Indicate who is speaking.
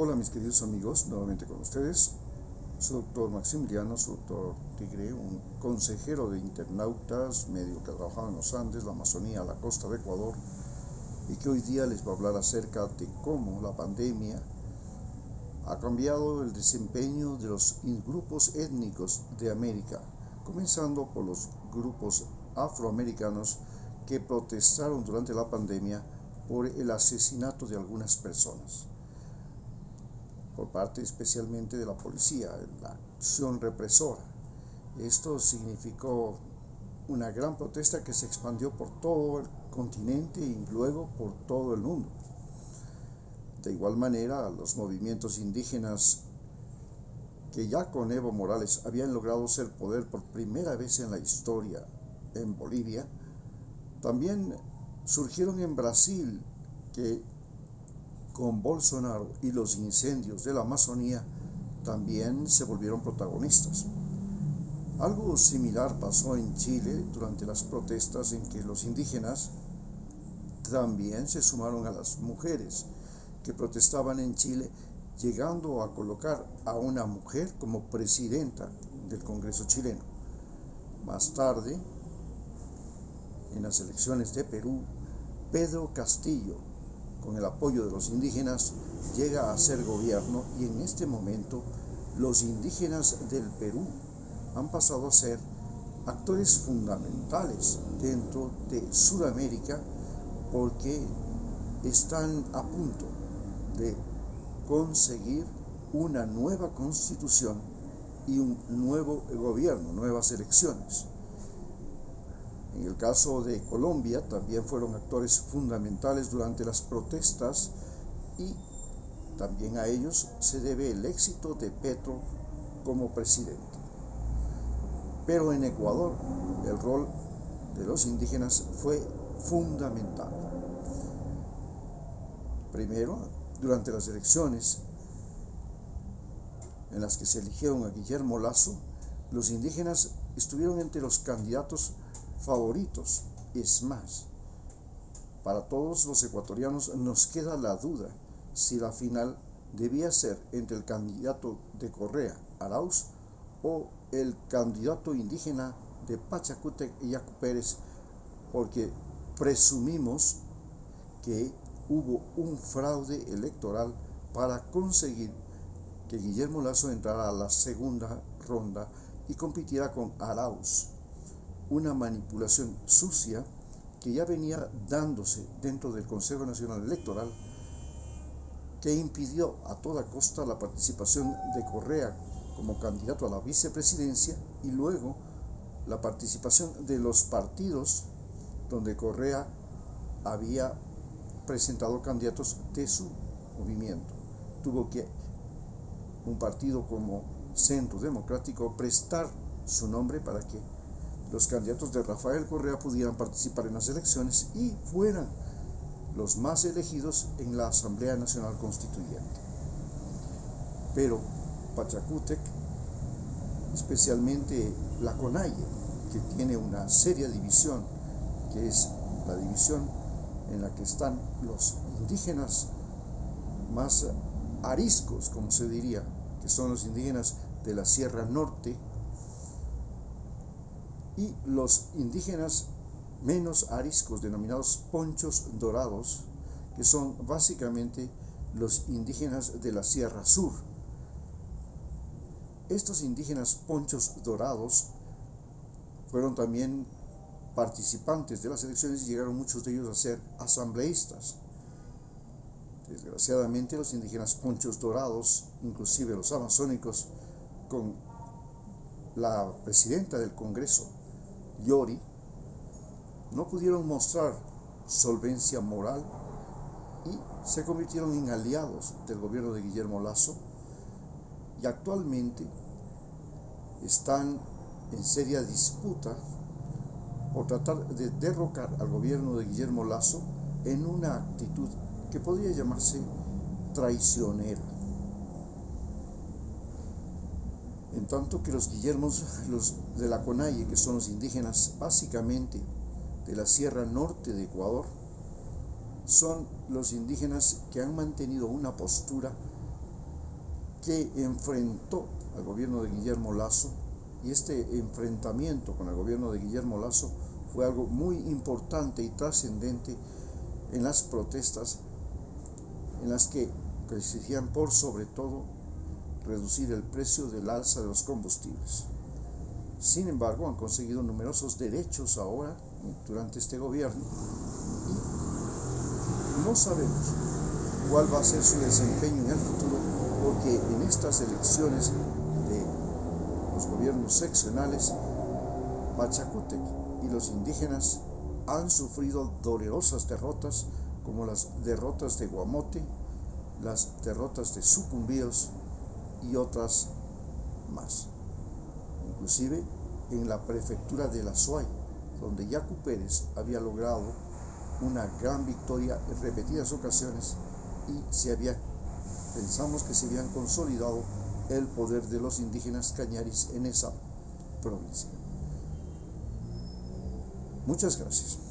Speaker 1: Hola mis queridos amigos, nuevamente con ustedes. Soy doctor Maximiliano, soy doctor Tigre, un consejero de internautas, médico que ha trabajado en los Andes, la Amazonía, la costa de Ecuador, y que hoy día les va a hablar acerca de cómo la pandemia ha cambiado el desempeño de los grupos étnicos de América, comenzando por los grupos afroamericanos que protestaron durante la pandemia por el asesinato de algunas personas, por parte especialmente de la policía, la acción represora. Esto significó una gran protesta que se expandió por todo el continente y luego por todo el mundo. De igual manera, los movimientos indígenas que ya con Evo Morales habían logrado ser poder por primera vez en la historia en Bolivia, también surgieron en Brasil, que con Bolsonaro y los incendios de la Amazonía también se volvieron protagonistas. Algo similar pasó en Chile durante las protestas, en que los indígenas también se sumaron a las mujeres que protestaban en Chile, llegando a colocar a una mujer como presidenta del Congreso chileno. Más tarde, en las elecciones de Perú, Pedro Castillo, con el apoyo de los indígenas, llega a ser gobierno, y en este momento los indígenas del Perú han pasado a ser actores fundamentales dentro de Sudamérica, porque están a punto de conseguir una nueva constitución y un nuevo gobierno, nuevas elecciones. En el caso de Colombia también fueron actores fundamentales durante las protestas, y también a ellos se debe el éxito de Petro como presidente. Pero en Ecuador el rol de los indígenas fue fundamental. Primero, durante las elecciones en las que se eligieron a Guillermo Lasso, los indígenas estuvieron entre los candidatos favoritos. Es más, para todos los ecuatorianos nos queda la duda si la final debía ser entre el candidato de Correa, Arauz, o el candidato indígena de Pachacútec, Yacu Pérez, porque presumimos que hubo un fraude electoral para conseguir que Guillermo Lasso entrara a la segunda ronda y compitiera con Arauz. Una manipulación sucia que ya venía dándose dentro del Consejo Nacional Electoral, que impidió a toda costa la participación de Correa como candidato a la vicepresidencia, y luego la participación de los partidos donde Correa había presentado candidatos de su movimiento. Tuvo que un partido como Centro Democrático prestar su nombre para que los candidatos de Rafael Correa pudieran participar en las elecciones y fueran los más elegidos en la Asamblea Nacional Constituyente. Pero Pachacútec, especialmente la CONAIE, que tiene una seria división, que es la división en la que están los indígenas más ariscos, como se diría, que son los indígenas de la Sierra Norte, y los indígenas menos ariscos, denominados ponchos dorados, que son básicamente los indígenas de la Sierra Sur. Estos indígenas ponchos dorados fueron también participantes de las elecciones y llegaron muchos de ellos a ser asambleístas. Desgraciadamente, los indígenas ponchos dorados, inclusive los amazónicos, con la presidenta del Congreso, Yori, no pudieron mostrar solvencia moral y se convirtieron en aliados del gobierno de Guillermo Lasso, y actualmente están en seria disputa por tratar de derrocar al gobierno de Guillermo Lasso en una actitud que podría llamarse traicionera. En tanto que los Guillermos, los de la CONAIE, que son los indígenas básicamente de la Sierra Norte de Ecuador, son los indígenas que han mantenido una postura que enfrentó al gobierno de Guillermo Lasso, y este enfrentamiento con el gobierno de Guillermo Lasso fue algo muy importante y trascendente en las protestas en las que exigían por sobre todo reducir el precio del alza de los combustibles. Sin embargo, han conseguido numerosos derechos ahora durante este gobierno y no sabemos cuál va a ser su desempeño en el futuro, porque en estas elecciones de los gobiernos seccionales, Pachacútec y los indígenas han sufrido dolorosas derrotas, como las derrotas de Guamote, las derrotas de Sucumbíos y otras más. Inclusive en la prefectura de La Suay, donde Yacu Pérez había logrado una gran victoria en repetidas ocasiones y pensamos que se habían consolidado el poder de los indígenas cañaris en esa provincia. Muchas gracias.